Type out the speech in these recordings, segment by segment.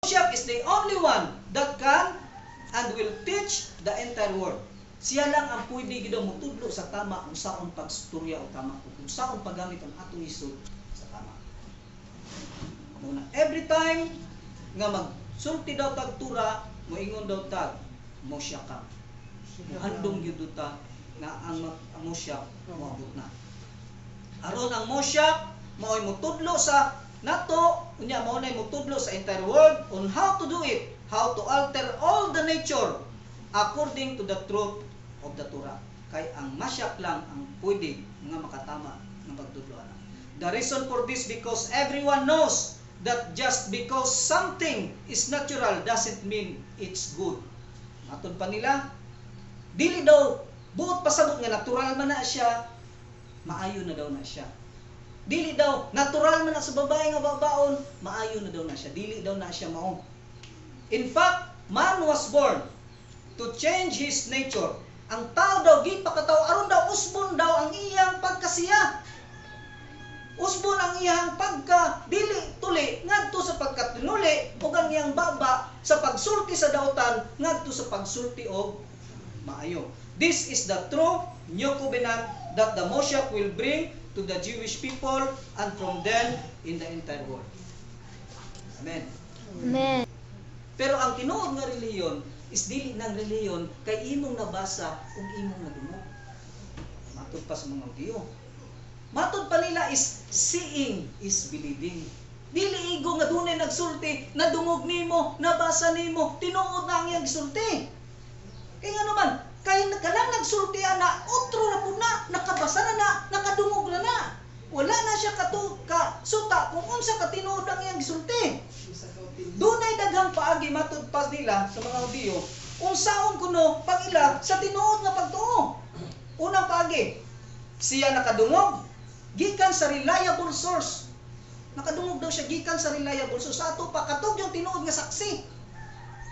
Moshiach is the only one that can and will teach the entire world. Siya lang ang pwede gid mutudlo sa tama kung saon pagstorya o tama kung saon paggamit ang atong isod sa tama. Muna, every time nga magsulti daw tag tura, moingon daw tag Moshiach ka. Handong gyud ta nga ang Moshiach moabot na. Aron ang Moshiach mao'y mutudlo sa nato, unya mao nay mutudlo sa entire world on how to do it, how to alter all the nature according to the truth of the Torah. Kay ang Moshiach lang ang pwede nga makatama ng pagtudloan. The reason for this because everyone knows that just because something is natural doesn't mean it's good. Matod pa nila, dili daw buot pasabot nga natural man na siya, maayo na daw na siya. Dili daw natural man na sa babae nga babaon, maayo na daw na siya. Dili daw na siya mao. In fact, man was born to change his nature. Ang tao daw gipakataw aron daw usbon daw ang iyang pagkasiya. Usbon ang iyang pagka dili tuli ngadto sa pagkatinuli ug ang iyang baba sa pagsulti sa dautan ngadto sa pagsulti og maayo. This is the true new covenant that the Moshiach will bring to the Jewish people and from then in the entire world. Amen. Amen. Pero ang tinuod nga reliyon is dili nang reliyon kay imong nabasa ug imong nadungog. Matud pa sa mga Hudyo. Matud pa nila is seeing is believing. Dili igo nga dunay nagsulti, nadungog nimo, nabasa nimo, tinuod na ang iyang gisulti. Kaya nga naman, kay kanang nagsulti ana, otro na pud na, nakabasa na, nakadungog na na. Wala na siya suta kung unsa ka tinuod ang iyang gisulti. Dunay daghang paagi matud pa nila sa mga Hudyo, unsaon kuno pag-ila sa tinuod nga pagtuo. Unang paagi, siya nakadungog gikan sa reliable source. Nakadungog daw siya gikan sa reliable source. Sa ato pa katog yung tinuod nga saksi.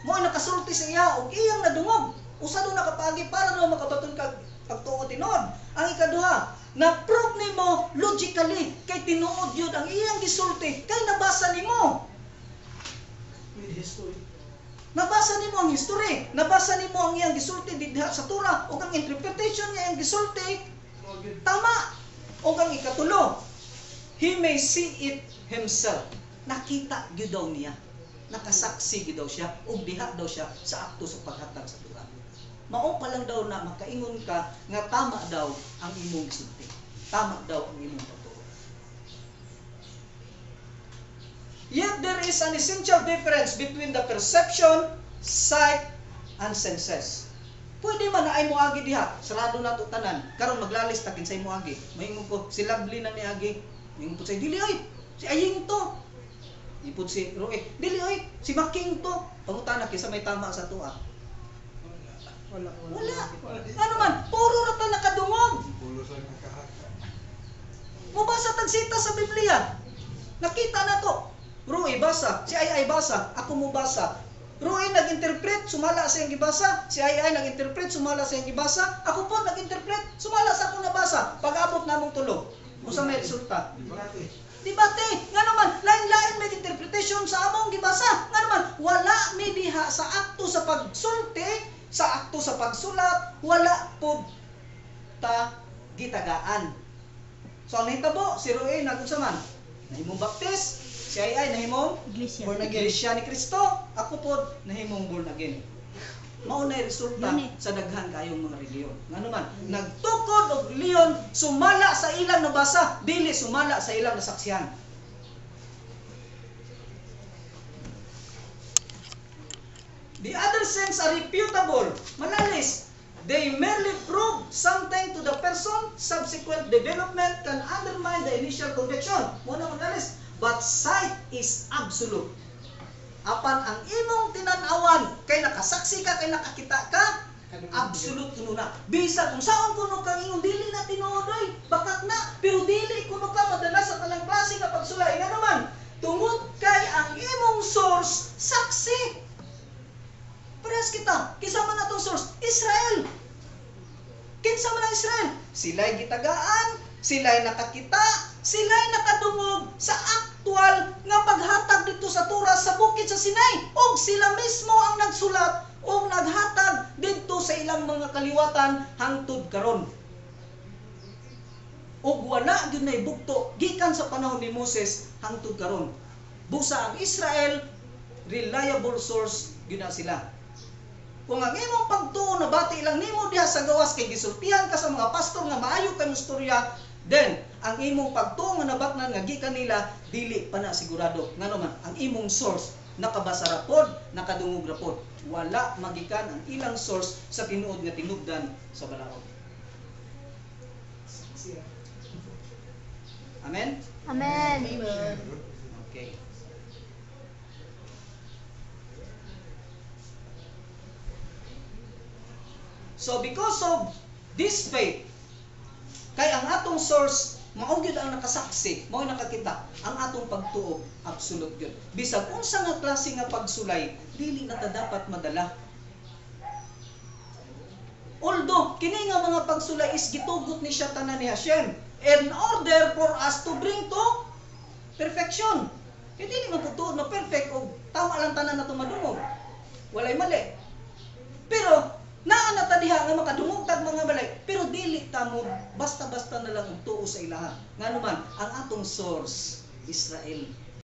Mo nakasulti sa iya og iyang nadungog. Usa daw nakapagi para daw makabaton kag pagtuo tinuod. Ang ikaduha, na-prove nimo logically kay tinuod yun ang iyang gisulti kay nabasa nimo. Nabasa nimo ang history, nabasa nimo ang iyang gisulti diha sa Torah ug ang interpretation niya ang gisulti tama. Ug ang ikatulo, he may see it himself. Nakita gyud daw niya, nakasaksi gyud daw siya ug diha daw siya sa akto sa paghatag sa Torah. Mao pa lang daw na makaingon ka nga tama daw ang imong gisulti. Tama daw ang imong pagtuo. Yet there is an essential difference between the perception, sight, and senses. Pwede man na ay moagi diha, sarado na to tanan. Karon maglalis takin sa moagi. Maingon ko si Lovely na niagi. Maingon po say dili oy, si Aying to. Ipod si Roy, dili oy, si Making to. Pangutana kisa may tama sa tuwa. Wala. Ano man, puro ra ta nakadungog. Mubasa tag sita sa Biblia. Nakita na to. Roy basa, si Ay basa, ako mo basa. Roy nag-interpret, sumala sa iyang gibasa. Si Ay nag-interpret, sumala sa iyang gibasa. Ako po nag-interpret, sumala sa akong nabasa. Pag-abot namong tulo, usa may resulta. Debate. Nga naman, lain-lain may interpretation sa among gibasa. Nga naman, wala may diha sa akto sa pagsulti, sa akto sa pagsulat, wala po ta gitagaan. So ang hitabo, si Roy nagunsa man, nahimong baptist, si Ay nahimong born again. Iglesia ni Kristo, ako po nahimong born again. Mao na resulta sa daghan kayong mga reliyon. Ngano man, nagtukod og reliyon sumala sa ilang nabasa, dili sumala sa ilang nasaksihan. The other sense are reputable, malalis. They merely prove something to the person. Subsequent development can undermine the initial conviction. Muna malalis. But sight is absolute. Apan ang imong tinan-awan, kay nakasaksi ka, kay nakakita ka, absolute kuno na. Bisa kung saan kuno kang imong dili na tinuodoy, bakat na, pero dili kuno ka madalas sa talang klase ka pagsulay. Nga naman, tungod kay ang imong source, saksi. Parehas kita, kinsa man atong source? Israel. Kinsa man ang Israel? Sila'y gitagaan, sila'y nakakita, sila'y nakadungog sa aktual nga paghatag dito sa Torah sa bukid sa Sinai. O sila mismo ang nagsulat o naghatag dito sa ilang mga kaliwatan hangtod karon. O wala gyud nay bugto gikan sa panahon ni Moses hangtod karon. Busa ang Israel, reliable source gyud na sila. Kung ang imong pagtuo na bati lang nimo diha sa gawas kay gisultihan ka sa mga pastor nga maayo kay istorya, then ang imong pagtuo nga nabatnan nga gikan nila dili pa na sigurado. Ngano man ang imong source nakabasa ra pod, nakadungog ra pod. Wala magikan ang ilang source sa tinuod nga tinubdan sa balaod. Amen? Amen. Okay. So because of this faith, kay ang atong source mao gyud ang nakasaksi, mao nakakita ang atong pagtuo absolute gyud. Bisag unsa nga klase nga pagsulay, dili na ta dapat madala. Although kini nga mga pagsulay is gitugot ni siya tanan ni Hashem in order for us to bring to perfection. Kaya dili man pagtuo na perfect o tama lang tanan nato madungog. Walay mali. Pero naa na ta diha nga makadungog tag mga balay, pero dili ta mo basta-basta na lang og tuo sa ilaha. Ngano man ang atong source Israel